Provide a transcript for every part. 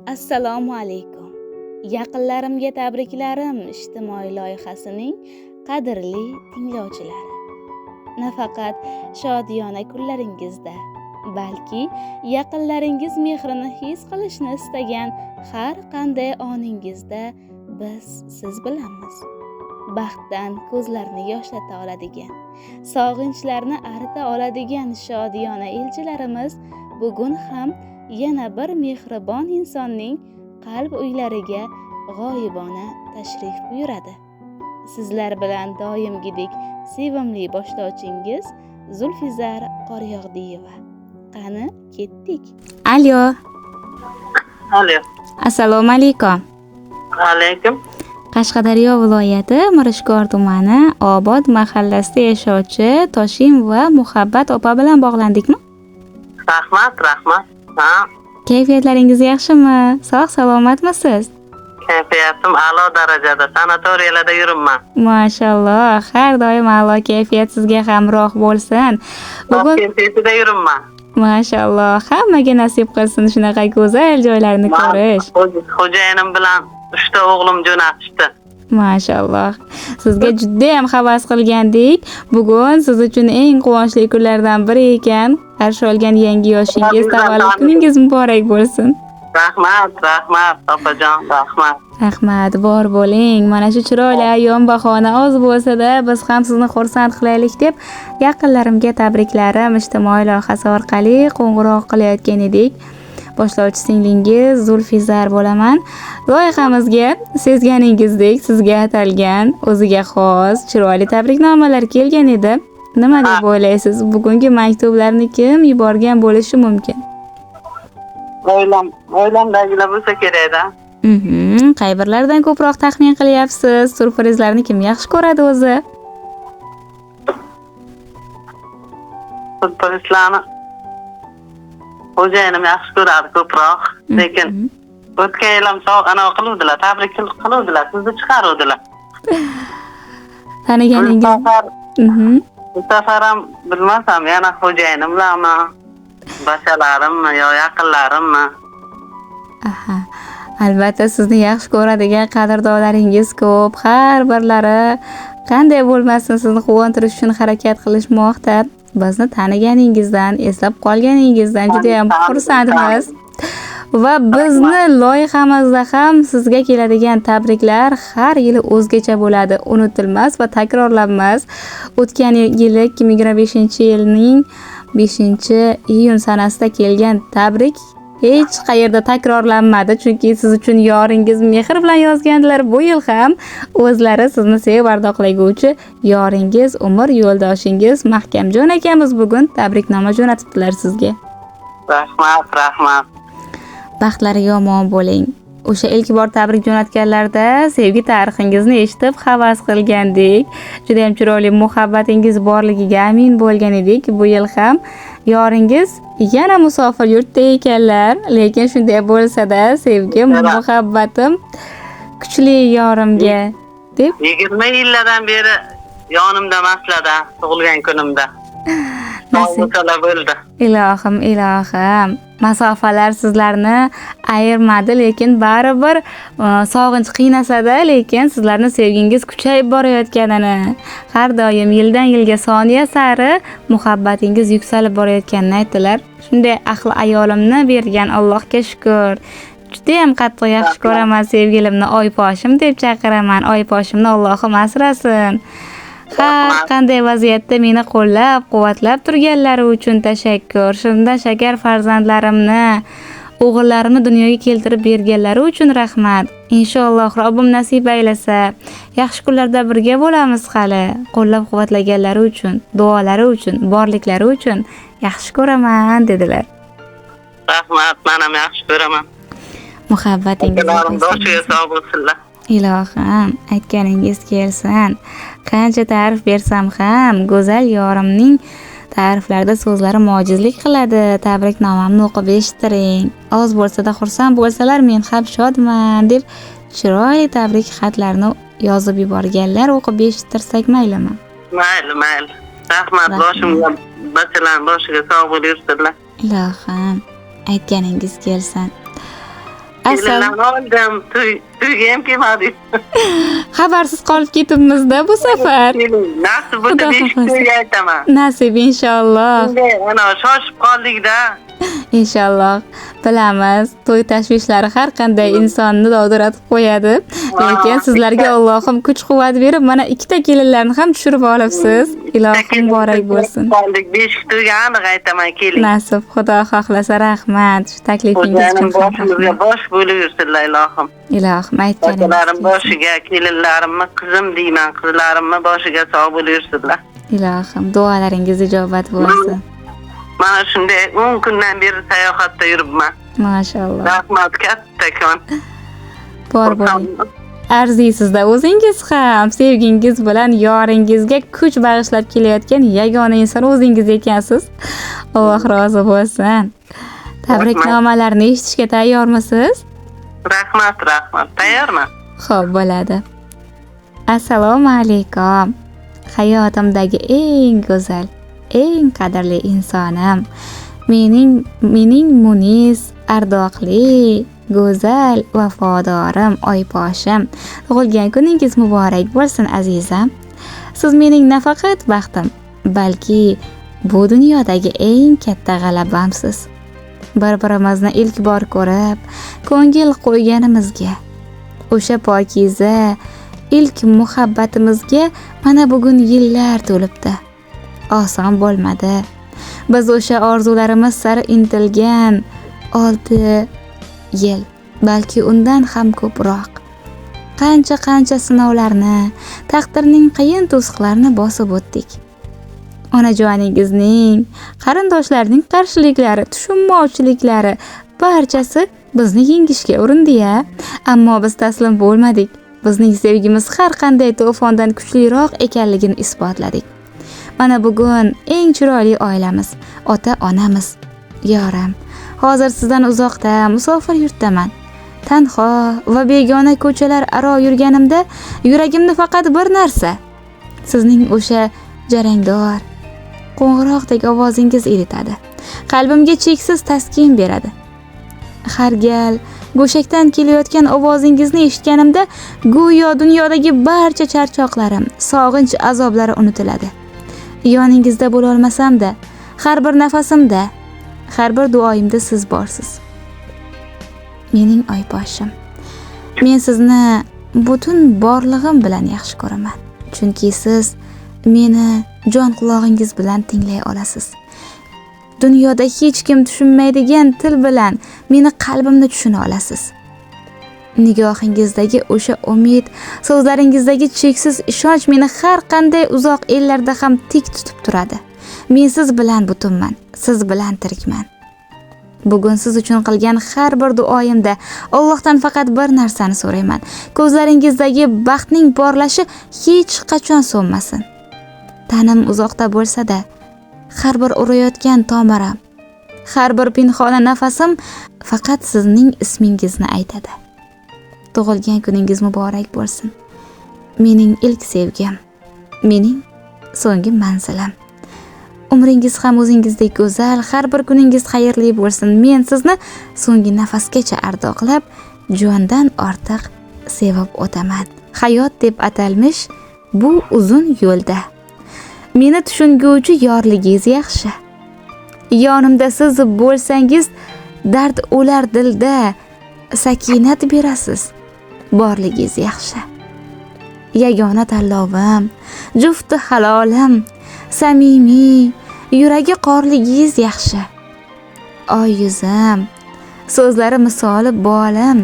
Assalomu alaykum. Yaqinlarimga tabriklarim ijtimoiy loyihasining qadrli tinglovchilari. Nafaqat shodiyona kunlaringizda, balki yaqinlaringiz mehrini his qilishni istagan har qanday oningizda biz siz bilanmiz. Baxtdan ko'zlarni yoshlata oladigan, sog'inchlarni arita oladigan shodiyona elchilarimiz bugun ham yana bir mehribon insonning qalb uylariga g'oyibona tashrif buyuradi. Sizlar bilan doimgidek sevimli boshlovchingiz Zulfizar Qoryog'diyeva. Qani ketdik. Alo. Alo. Assalomu alaykum. Alaykum. Qashqadaryo viloyati Mirishkor tumani Obod mahallasida yashovchi Toshimova Muhabbat opa bilan bog'landikmi? Rahmat. Ha, Kayfiyatlaringiz yaxshimi? Sog' salomatmisiz? kayfiyatim a'lo darajada. Sanatoriylarda yuribman. Mashalloh, har doim a'lo kayfiyat sizga hamroh bo'lsin. Bugun Toshkentda yuribman. mashalloh, hammaga nasib qilsin shunaqa go'zal joylarni ko'rish. Xo'jayinim bilan 3 ta o'g'lim jo'natishdi. Mashalloh. Sizga juda ham havas qilgandik. Bugun siz uchun eng quvonchli kunlardan biri ekan. Qarshi olgan yangi yoshingiz, tavallud kuningiz muborak bo'lsin. Rahmat, opajon, rahmat. Rahmat, bor bo'ling. Mana shu chiroyli ayyom bahona oz bo'lsa-da, biz ham sizni xursand qilaylik deb yaqinlarimga tabriklarim ijtimoiy loyihasi orqali qo'ng'iroq qilayotgan edik. Boshlovchi singlingiz Zulfizar bo'laman. Loyihamizga sezganingizdek sizga atalgan, o'ziga xos chiroyli tabriknomalar kelgan edi. Nima deb o'ylaysiz? Bugungi maktublarni kim yuborgan bo'lishi mumkin? O'ylamdagilar bo'lsa kerak-da. Qay birlardan ko'proq taxmin qilyapsiz? Surprizlarni kim yaxshi ko'radi o'zi? Surprizlarni xo'jayinim yaxshi ko'radi ko'proq, lekin o'tgan yil ham qiluvdilar, tabrik qiluvdilar, sizni chiqaruvdilar. Taniganingiz? Bu safar ham bilmasam, yana xo'jayinim bilanmi, bashalarimmi yo yaqinlarimmi? Aha. Albatta sizni yaxshi ko'radigan qadrdonlaringiz ko'p. Har birlari qanday bo'lmasin sizni quvontirish uchun harakat qilishmoqda. Bizni taniganingizdan, eslab qolganingizdan juda ham xursandmiz. Va bizni loyihamizda ham sizga keladigan tabriklar har yili o'zgacha bo'ladi, unutilmas va takrorlanmas. O'tgan yili 2025-yilning 5-iyun sanasida kelgan tabrik hech qayerda takrorlanmadi, chunki siz uchun yoringiz mehr bilan yozgandilar. Bu yil ham o'zlari sizni sevib ardoqlaguvchi yoringiz, umr yo'ldoshingiz Mahkamjon akamiz bugun tabriknoma jo'natibdilar sizga. Rahmat. Baxtlari yomon bo'ling. O'sha ilk bor tabrik jo'natganlarda sevgi tarixingizni eshitib havas qilgandik. Juda ham chiroyli muhabbatingiz borligiga amin bo'lgan edik. Bu yil ham yoringiz yana musofir yurtda ekanlar, lekin shunday bo'lsa-da sevgi, muhabbatim kuchli yorimga deb 20 yillardan beri yonimda maslada tug'ilgan kunimda. Nasiblar bo'ldi. Ilohim. Masofalar sizlarni ayirmadi, lekin baribir sog'inch qiynasada, lekin sizlarni sevgingiz kuchayib borayotganini, har doim yildan yilga soniya sari muhabbatingiz yuksalib borayotganini aytdilar. Shunday ahli ayolimni bergan Allohga shukr. Juda ham qattiq yaxshi ko'raman sevgilimni, oyposhim deb chaqiraman. Oyposhimni Allohim asrasin. Har qanday vaziyatda meni qo'llab-quvvatlab turganlari uchun tashakkur. Shundan shakar farzandlarimni, o'g'illarimni dunyoga keltirib berganlari uchun rahmat. Inshaalloh Robbim nasib aylasa, yaxshi kunlarda birga bo'lamiz hali. Qo'llab-quvvatlaganlari uchun, duolari uchun, borliklari uchun yaxshi ko'raman dedilar. Rahmat, men ham yaxshi ko'raman. Muhabbatingiz doshiga sog' bo'lsinlar. Ilohim, aytganingiz kelsin. Qancha ta'rif bersam ham go'zal yorimning ta'riflarda so'zlari mojizlik qiladi. Tabriknomamni o'qib eshittiring. Oz bo'lsa-da xursand bo'lsalar, men ham shodman deb chiroyli tabrik xatlarini yozib yuborganlar. O'qib eshittirsak maylimi? Mayli. Rahmat, boshimga boshiga sog' bo'lib yursinlar. Ilohim, aytganingiz kelsin. Kelinlarni oldim, to'yga ham kelmadik. Xabarsiz qolib ketibmiz-da bu safar. Nasib bo'lsa Xudo 5 xohlasa. to'yga aytaman. Nasib inshaalloh. Endi ana shoshib qoldik-da. Inshaalloh. Bilamiz, to'y tashvishlari har qanday insonni dovdiratib qo'yadi. Lekin sizlarga Allohim kuch-quvvat berib, mana ikkita kelinlarni ham tushirib olibsiz. Ilohim muborak bo'lsin. Qoldik 5 to'yga aniq aytaman, keling. Nasib, Xudo xohlasa, rahmat. Shu taklifingiz uchun Xo'jayinim boshimizga bosh bo'lib yursinlar, ilohim. Ilohim aytganingiz. Otalarim boshiga, kelinlarimni qizim deyman, qizlarimni boshiga sog' bo'lib yursinlar. Ilohim, duolaringiz ijobat bo'lsin. Mana shunday 10 kundan beri sayohatda yuribman. Mashalloh. Rahmat kattakon. Bor bo'ling. Arzisizda o'zingiz ham sevgingiz bilan yoringizga kuch bag'ishlab kelayotgan yagona inson o'zingiz ekansiz. Alloh rozi bo'lsin. Tabriknomalarni eshitishga tayyormisiz? Rahmat. Tayyorman. Xo'p, bo'ladi. Assalomu alaykum. Hayotimdagi eng go'zal, eng qadrli insonim. Mening munis, ardoqli, go'zal, vafodorim, oyposhim. Tug'ilgan kuningiz muborak bo'lsin, azizam. Siz mening nafaqat baxtim, balki bu dunyodagi eng katta g'alabamsiz. Bir-birimizni ilk bor ko'rib, ko'ngil qo'yganimizga, o'sha pokiza ilk muhabbatimizga mana bugun yillar to'libdi. Oson bo'lmadi. Biz o'sha orzularimiz sari intilgan 6 yil, balki undan ham ko'proq. Qancha sinovlarni, taqdirning qiyin to'siqlarini bosib o'tdik. Onajoningizning, qarindoshlarning qarshiliklari, tushunmovchiliklari barchasi bizni yengishga urindi-ya, ammo biz taslim bo'lmadik. Bizning sevgimiz har qanday to'fondan kuchliroq ekanligini isbotladik. Mana bugun eng chiroyli oilamiz, ota-onamiz. Yoram, hozir sizdan uzoqda, musofir yurtdaman. Tanho va begona ko'chalar aro yurganimda yuragimni faqat bir narsa, sizning o'sha jarangdor, qo'ng'iroqdek ovozingiz eritadi. Qalbimga cheksiz taskin beradi. Har gal go'shakdan kelayotgan ovozingizni eshitganimda go'yo dunyodagi barcha charchoqlarim, sog'inch azoblari unutiladi. Yoningizda bo'la olmasam-da, har bir nafasimda, har bir duoyimda siz borsiz. Mening oyposhim. Men sizni butun borlig'im bilan yaxshi ko'raman. Chunki siz meni jon quloqingiz bilan tinglay olasiz. Dunyoda hech kim tushunmaydigan til bilan meni qalbimni tushuna olasiz. Nigohingizdagi o'sha umid, so'zlaringizdagi cheksiz ishonch meni har qanday uzoq ellarda ham tik tutib turadi. Men siz bilan butunman, siz bilan tirikman. Bugun siz uchun qilgan har bir duoyimda Allohdan faqat bir narsani so'rayman. Ko'zlaringizdagi baxtning porlashi hech qachon so'nmasin. Tanim uzoqda bo'lsa-da, har bir urayotgan tomirim, har bir pinhona nafasim faqat sizning ismingizni aytadi. Tug'ilgan kuningiz muborak bo'lsin. Mening ilk sevgim, mening so'nggi manzilim. Umringiz ham o'zingizdek go'zal, har bir kuningiz xayrli bo'lsin. Men sizni so'nggi nafasgacha ardoqlab, jondan ortiq sevib o'taman. Hayot deb atalmish bu uzun yo'lda meni tushunguvchi yorligingiz yaxshi. Yonimda siz bo'lsangiz, dard o'lar dilda, sakinat berasiz. Borligingiz yaxshi. Yagona tanlovim, jufti halolim, samimiy, yuragi qorligingiz yaxshi. Oy yuzim, so'zlari misoli bolim,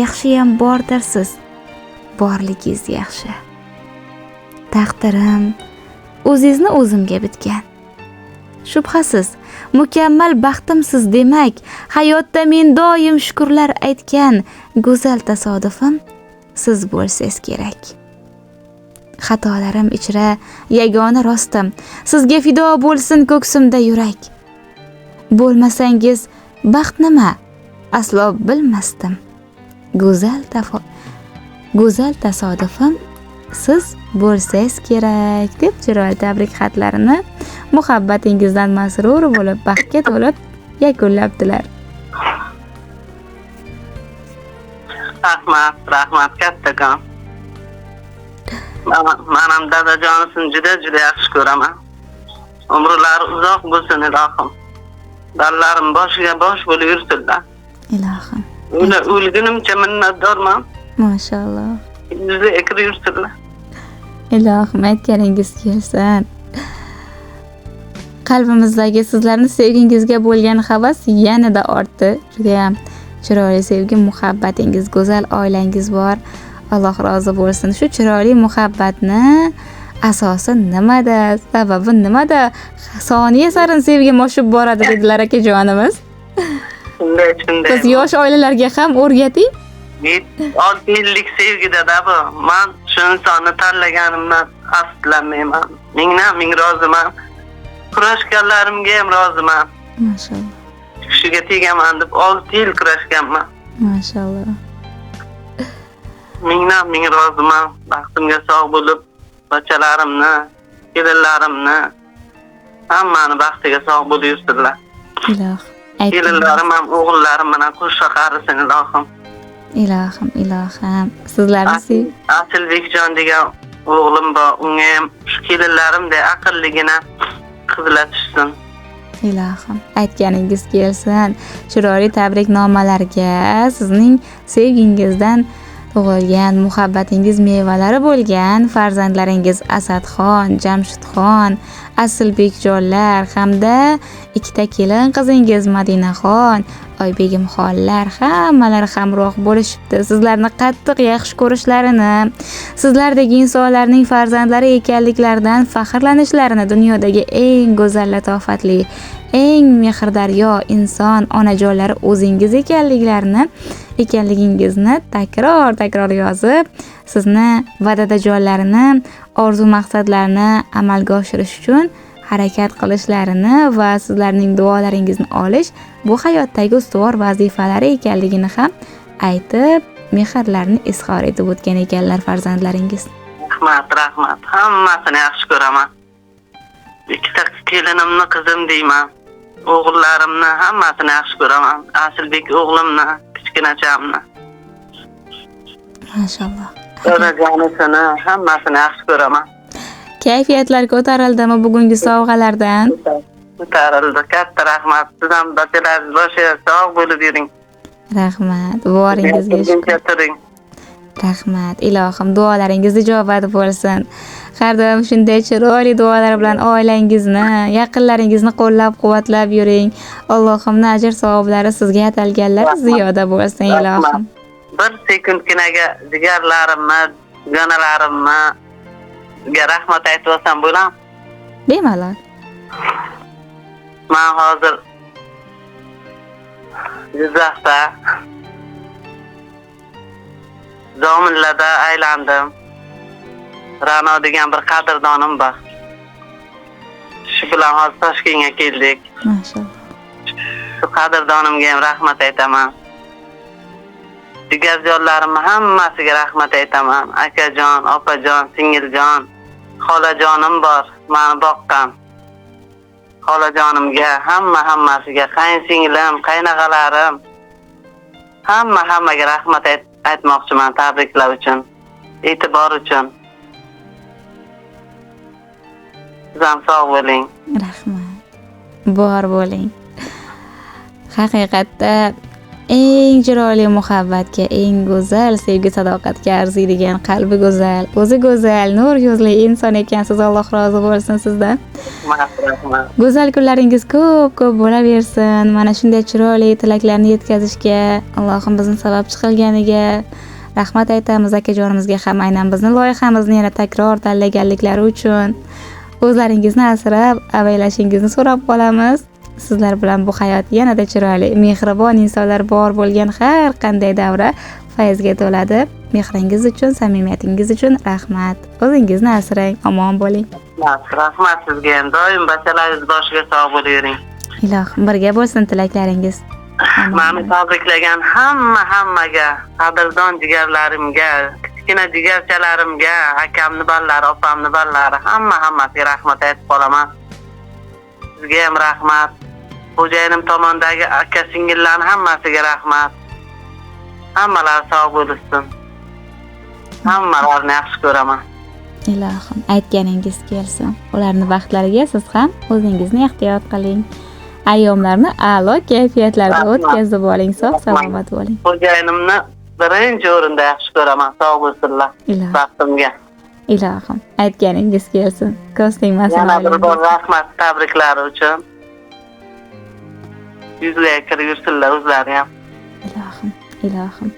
yaxshiyam bordirsiz. Borligingiz yaxshi. Taqdirim o'zingizni o'zimga bitgan. Shubhasiz, mukammal baxtimsiz demak, hayotda men doim shukrlar aytgan go'zal tasodifim siz bo'lsangiz kerak. Xatolarim ichra yagona rostim, sizga fido bo'lsin ko'ksimda yurak. Bo'lmasangiz baxt nima? Aslo bilmasdim. Go'zal tasodifim siz bo'lsangiz kerak deb chiroyli tabrik xatlarini muhabbatingizdan masrur bo'lib, baxtga to'lib yakunlabdilar. Rahmat kattakon. Men ham dadajonisini juda yaxshi ko'raman. Umrlari uzoq bo'lsin ilohim. Dallarim boshiga bosh bo'lib yursinlar. Ilohim. O'lgunimcha minnatdorman. Mashalloh. Yuzi ekri yursinlar. Ilohim aytganingiz kelsin. Qalbimizdagi sizlarni sevgingizga bo'lgan havas yanada ortdi. Juda ham chiroyli sevgi, muhabbatingiz, go'zal oilangiz bor. Alloh rozi bo'lsin. Shu chiroyli muhabbatni asosi nimada, sababi nimada? Soniya sarin sevgi moshib boradi dedilar akajonimiz. Shunday. Biz yosh oilalarga ham o'rgating. 6 yillik sevgida bu. Men shu insonni tanlaganimdan afsuslanmayman. Ming roziman. Kurashganlarimga ham roziman. Mashalloh. Kishiga tegaman deb 6 yil kurashganman. Mashalloh. Ming roziman. Baxtimga sog' bo'lib, bachalarimni, kelinlarimni hammani baxtiga sog' bo'lib yursinlar. Ilohim. Kelinlarim ham o'g'illarim bilan qo'shqa qarisin ilohim. Ilohim. Sizlarni Asilbekjon degan o'g'lim bor. Unga ham shu kelinlarimdek aqlligina qizlatishsin. Ilohim. Aytganingiz kelsin. Chiroyli tabriknomalarga sizning sevgingizdan tug'ilgan, muhabbatingiz mevalari bo'lgan farzandlaringiz Asadxon, Jamshidxon, Asilbekjonlar hamda ikkita kelin qizingiz Madinaxon, Oybegimxonlar hammalari hamroh bo'lishibdi. Sizlarni qattiq yaxshi ko'rishlarini, sizlardagi insonlarning farzandlari ekanliklaridan faxrlanishlarini, dunyodagi eng go'zal latofatli, eng mehrdaryo inson onajonlari o'zingiz ekanligingizni takror yozib, sizni va dadajonlarini orzu maqsadlarini amalga oshirish uchun harakat qilishlarini va sizlarning duolaringizni olish bu hayotdagi ustuvor vazifalari ekanligini ham aytib, mehrlarini izhor etib o'tgan ekanlar farzandlaringiz. Rahmat. Hammasini yaxshi ko'raman. Ikkita kelinimni qizim deyman. O'g'illarimni hammasini yaxshi ko'raman. Asilbek o'g'limni, kichkinachamni. Mashalloh. Dadajonisini hammasini yaxshi ko'raman. Kayfiyatlar ko'tarildimi bugungi sovg'alardan? Ko'tarildi. Katta rahmat. Siz ham bachalaringiz boshiga sog' bo'lib yuring. Rahmat. Duolaringizga shukr. Rahmat. Ilohim duolaringiz ijobat bo'lsin. Har doim shunday chiroyli duolar bilan oilangizni, yaqinlaringizni qo'llab-quvvatlab yuring. Allohimning ajr savoblari sizga atalganlar ziyoda bo'lsin ilohim. Bir sekundginaga jigarlarimni, jonalarimni rahmat aytib olsam bo'ladimi? Bemalol. Men hozir Jizzaxda Zomillarda aylandim. Ra'no degan bir qadrdonim bor. Shu bilan hozir Toshkentga keldik. Mashalloh. Shu qadrdonimga ham rahmat aytaman. Jigarjonlarimni hammasiga rahmat aytaman. Akajon, opajon, singiljon, xolajonim bor, meni boqqan. Xolajonimga, hammasiga, qaynsinglim, qaynog'alarim, hammaga rahmat aytmoqchiman tabriklar uchun, e'tibor uchun. Siz ham sog' bo'ling. Rahmat. Bor bo'ling. Haqiqatda eng chiroyli muhabbatga, eng go'zal sevgi sadoqatga arziydigan qalbi go'zal, o'zi go'zal, nur yuzli inson ekansiz. Alloh rozi bo'lsin sizdan. Rahmat. Go'zal kunlaringiz ko'p bo'laversin. Mana shunday chiroyli tilaklarni yetkazishga Allohim bizni sababchi qilganiga rahmat aytamiz akajonimizga ham, aynan bizni loyihamizni yana takror tanlaganliklari uchun. O'zlaringizni asrab, avaylashingizni so'rab qolamiz. Sizlar bilan bu hayot yanada chiroyli, mehribon insonlar bor bo'lgan har qanday davra fayzga to'ladi. Mehringiz uchun, samimiyatingiz uchun rahmat. O'zingizni asrang, omon bo'ling. Rahmat sizga ham. Doim bachalaringiz boshiga sog' bo'ling yuring. Ilohim birga bo'lsin tilaklaringiz. Meni tabriklagan hammaga, qadrdon jigarlarimga, kichkina jigarchalarimga, akamni ballari, opamni ballari, hammasiga rahmat aytib qolaman. Sizga ham rahmat. Xo'jayinim tomondagi aka singillarning hammasiga rahmat. Hammalar sog' bo'lsin. Hammalarni yaxshi ko'raman. Ilohim, aytganingiz kelsin. Ularning baxtlariga siz ham o'zingizni ehtiyot qiling. Ayyomlarni a'lo kayfiyatlarda o'tkazib oling, sog' salomat bo'ling. Xo'jayinimni birinchi o'rinda yaxshi ko'raman. Sog' bo'lsinlar. Baxtimga. Ilohim, aytganingiz kelsin. Ko'z tegmasin. Yana bir bor rahmat tabriklari uchun. Yuzlarga kirib yursinlar o'zlari ham. Ilohim.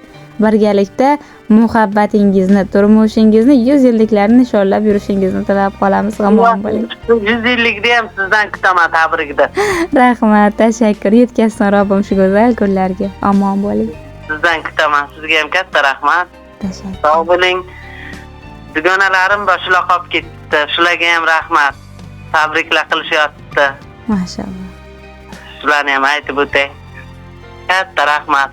Birgalikda muhabbatingizni, turmushingizni 100 yilliklarni nishonlab yurishingizni tilab qolamiz. Omon bo'ling. 100 yillikni ham sizdan kutaman tabrikda. Rahmat, tashakkur. Yetkazsin Robbim shu go'zal kunlarga. Omon bo'ling. Sizdan kutaman. Sizga ham katta rahmat. Tashakkur. Sog' bo'ling. Dugonalarim boshliq qolib ketdi. Shularga ham rahmat. Tabriklar qilishyapti. Mashallah. Shularni ham aytib o'tay. Katta rahmat.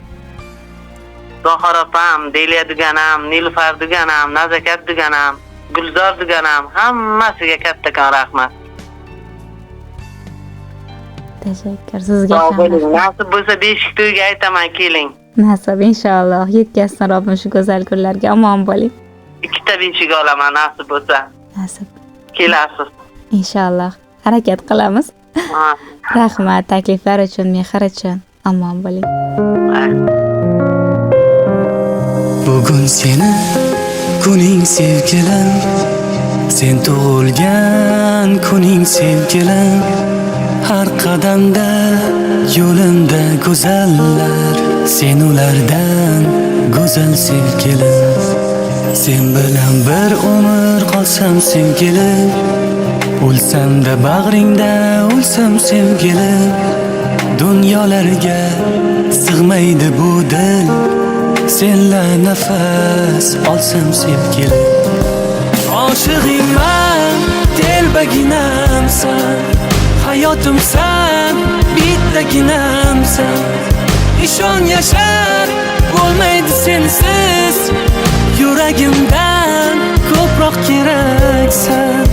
Zohir opam, Deliya duganam, Nilufar duganam, Nazakat duganam, Gulzor duganam, hammasiga kattakon rahmat. Tashakkur. Sizga ham. Nasib bo'lsa beshik to'yga aytaman, keling. Nasib inshaalloh. Yetkazsin Robbim shu go'zal kunlarga. Omon bo'ling. Ikkita beshik olaman nasib bo'lsa. Nasib. Kelasiz. Inshaalloh. Harakat qilamiz. Rahmat takliflar uchun, mehr uchun. Omon bo'ling. Bugun seni kuning sevgilim, sen tug'ilgan kuning sevgilim. Har qadamda yo'limda go'zallar, sen ulardan go'zal sevgilim. Sen bilan bir umr qolsam sevgilim, o'lsam-da bag'ringda o'lsam sevgilim. Dunyolarga sig'maydi bu dil, senla nafas olsam sevgilim. Oshig'ingman, telbaginamsan, hayotimsan, bittaginamsan. Ishon yashar bo'lmaydi sensiz, yuragimdan ko'proq keraksan.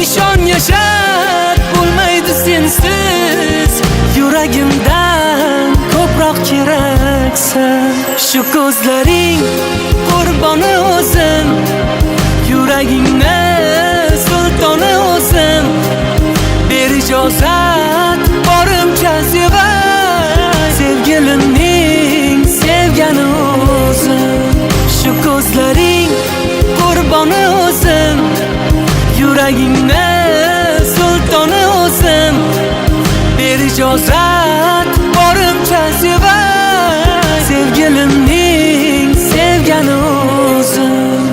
Ishon yashar bo'lmaydi sensiz, yuragimdan ko'proq keraksan. Shu ko'zlaring qurboni o'zim, yuragingni sultoni o'zim. Ber ijozat borimcha sevay, sevgilimning sevgani o'zim. Shu ko'zlaring qurboni o'zim, yuragingni sultoni o'zim. Ber ijozat borimcha sevay, sevgilimning sevgani o'zim.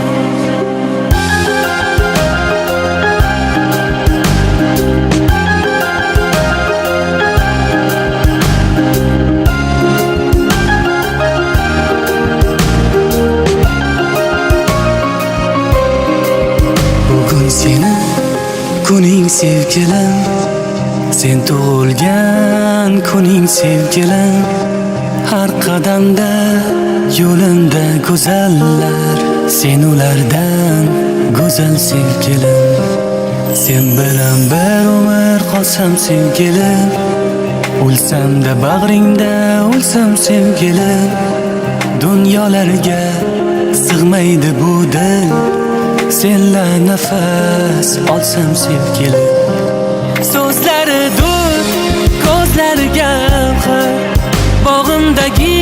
Bugun seni kuning sevgilim, sen tug'ilgan kuning sevgilim. Har qadamda yo'limda go'zallar, sen ulardan go'zal sevgilim. Sen bilan bir umr qolsam sevgilim, o'lsam-da bag'ringda o'lsam sevgilim. Dunyolarga sig'maydi bu dil, senla nafas olsam sevgilim. So'zlari dur, ko'zlari gavhar, bog'imdagi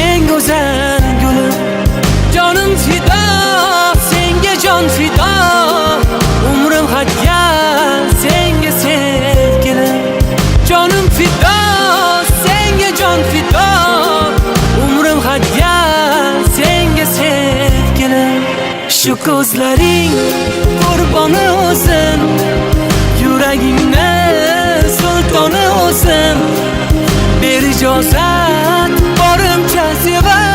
eng go'zal gulim. Jonim fido, senga jon fido, umrim hadya senga sevgilim. Jonim fido, senga jon fido, umrim hadya senga sevgilim. Shu ko'zlaring qurboni o'zim, yuragingni sultoni o'zim. Ber ijozat borimcha sevay,